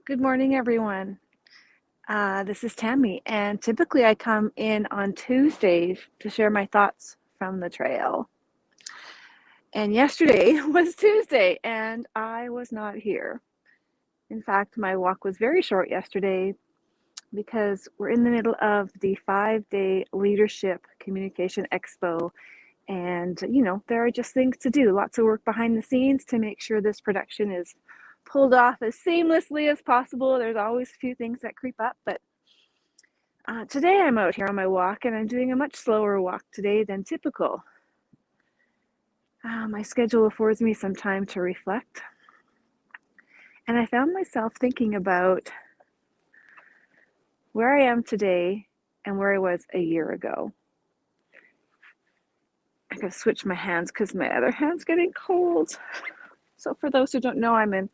Good morning, everyone. This is Tammy, and typically I come in on Tuesdays to share my thoughts from the trail. And yesterday was Tuesday, and I was not here. In fact, my walk was very short yesterday because we're in the middle of the 5-day Leadership Communication Expo. And, there are just things to do, lots of work behind the scenes to make sure this production is pulled off as seamlessly as possible. There's always a few things that creep up, but today I'm out here on my walk, and I'm doing a much slower walk today than typical. My schedule affords me some time to reflect, and I found myself thinking about where I am today and where I was a year ago. I'm going to switch my hands because my other hand's getting cold. So for those who don't know, I'm in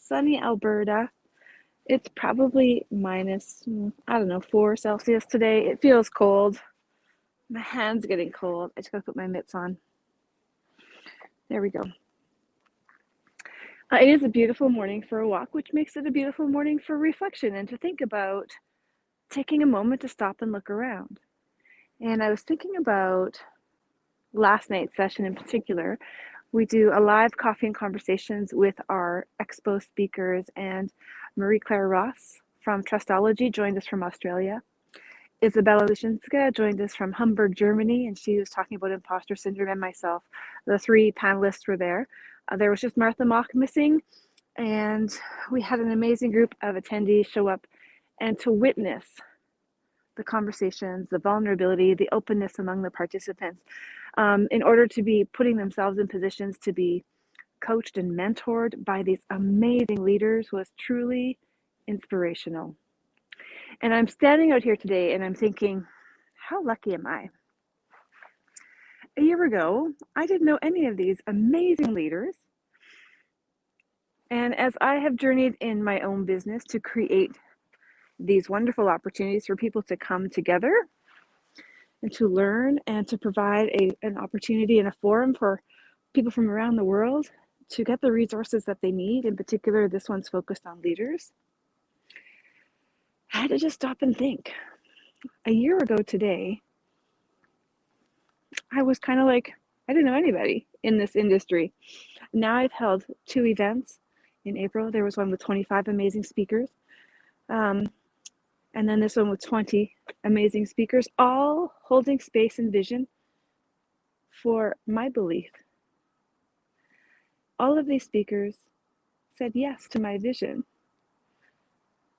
sunny Alberta. It's probably minus, 4 Celsius today. It feels cold. My hand's getting cold. I just gotta put my mitts on. There we go. It is a beautiful morning for a walk, which makes it a beautiful morning for reflection and to think about taking a moment to stop and look around. And I was thinking about last night's session in particular. We do a live coffee and conversations with our expo speakers, and Marie-Claire Ross from Trustology joined us from Australia. Isabella Lushinska joined us from Hamburg, Germany, and she was talking about imposter syndrome, and myself. The 3 panelists were there. There was just Martha Mock missing, and we had an amazing group of attendees show up and to witness the conversations, the vulnerability, the openness among the participants, in order to be putting themselves in positions to be coached and mentored by these amazing leaders was truly inspirational. And I'm standing out here today and I'm thinking, how lucky am I? A year ago, I didn't know any of these amazing leaders. And as I have journeyed in my own business to create these wonderful opportunities for people to come together and to learn and to provide an opportunity and a forum for people from around the world to get the resources that they need. In particular, this one's focused on leaders. I had to just stop and think. A year ago today, I was kind of like, I didn't know anybody in this industry. Now I've held 2 events. In April, there was one with 25 amazing speakers. And then this one with 20 amazing speakers, all holding space and vision for my belief. All of these speakers said yes to my vision.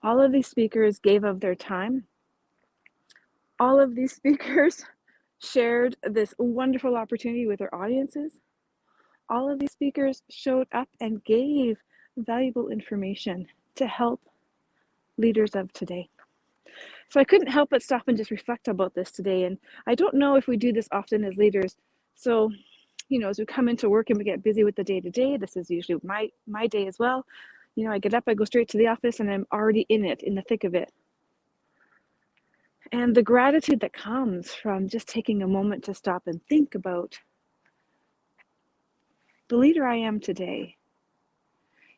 All of these speakers gave of their time. All of these speakers shared this wonderful opportunity with their audiences. All of these speakers showed up and gave valuable information to help leaders of today. So I couldn't help but stop and just reflect about this today. And I don't know if we do this often as leaders. So, as we come into work and we get busy with the day-to-day, this is usually my day as well. I get up, I go straight to the office, and I'm already in the thick of it. And the gratitude that comes from just taking a moment to stop and think about the leader I am today.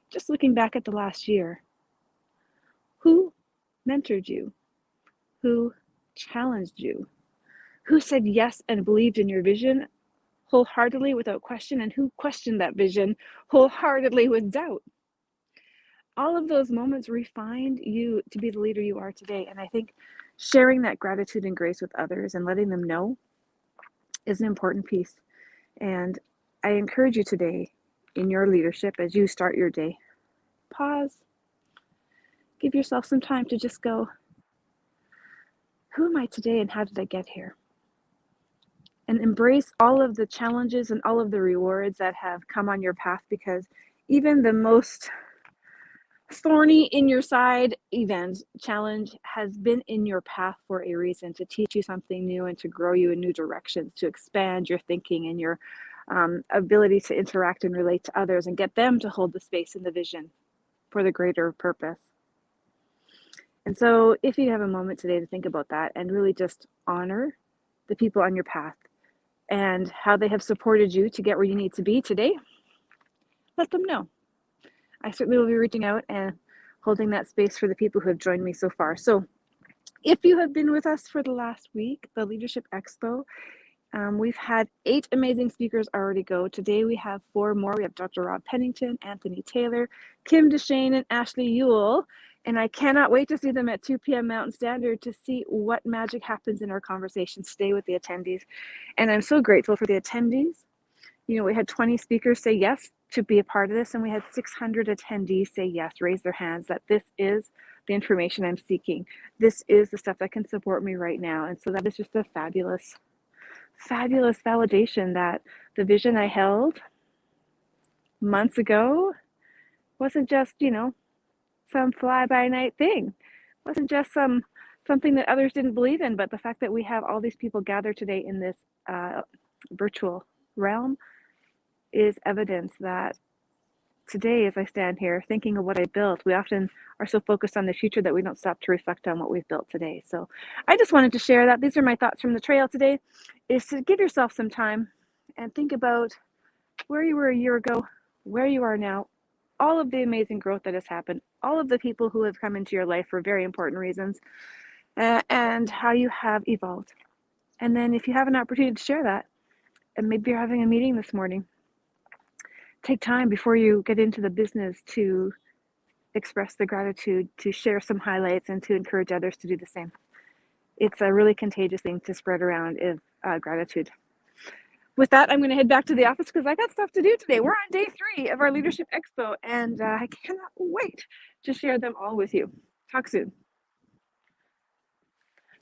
Just looking back at the last year, who mentored you? Who challenged you? Who said yes and believed in your vision wholeheartedly without question, and who questioned that vision wholeheartedly with doubt? All of those moments refined you to be the leader you are today. And I think sharing that gratitude and grace with others and letting them know is an important piece. And I encourage you today in your leadership, as you start your day, pause, give yourself some time to just go, who am I today and how did I get here? And embrace all of the challenges and all of the rewards that have come on your path, because even the most thorny in your side event challenge has been in your path for a reason, to teach you something new and to grow you in new directions, to expand your thinking and your ability to interact and relate to others and get them to hold the space and the vision for the greater purpose. And so if you have a moment today to think about that and really just honor the people on your path and how they have supported you to get where you need to be today, let them know. I certainly will be reaching out and holding that space for the people who have joined me so far. So if you have been with us for the last week, the Leadership Expo, we've had 8 amazing speakers already go. Today we have 4 more. We have Dr. Rob Pennington, Anthony Taylor, Kim Deshane, and Ashley Ewell. And I cannot wait to see them at 2 p.m. Mountain Standard to see what magic happens in our conversations today with the attendees. And I'm so grateful for the attendees. You know, we had 20 speakers say yes to be a part of this, and we had 600 attendees say yes, raise their hands, that this is the information I'm seeking. This is the stuff that can support me right now. And so that is just a fabulous validation that the vision I held months ago wasn't just, you know, some fly-by-night thing. It wasn't just something that others didn't believe in, but the fact that we have all these people gathered today in this virtual realm is evidence that today, as I stand here thinking of what I built, we often are so focused on the future that we don't stop to reflect on what we've built today. So I just wanted to share that. These are my thoughts from the trail today, is to give yourself some time and think about where you were a year ago, where you are now, all of the amazing growth that has happened, all of the people who have come into your life for very important reasons, and how you have evolved. And then if you have an opportunity to share that, and maybe you're having a meeting this morning, take time before you get into the business to express the gratitude, to share some highlights, and to encourage others to do the same. It's a really contagious thing to spread around gratitude. With that, I'm going to head back to the office because I got stuff to do today. We're on day 3 of our Leadership Expo, and I cannot wait to share them all with you. Talk soon.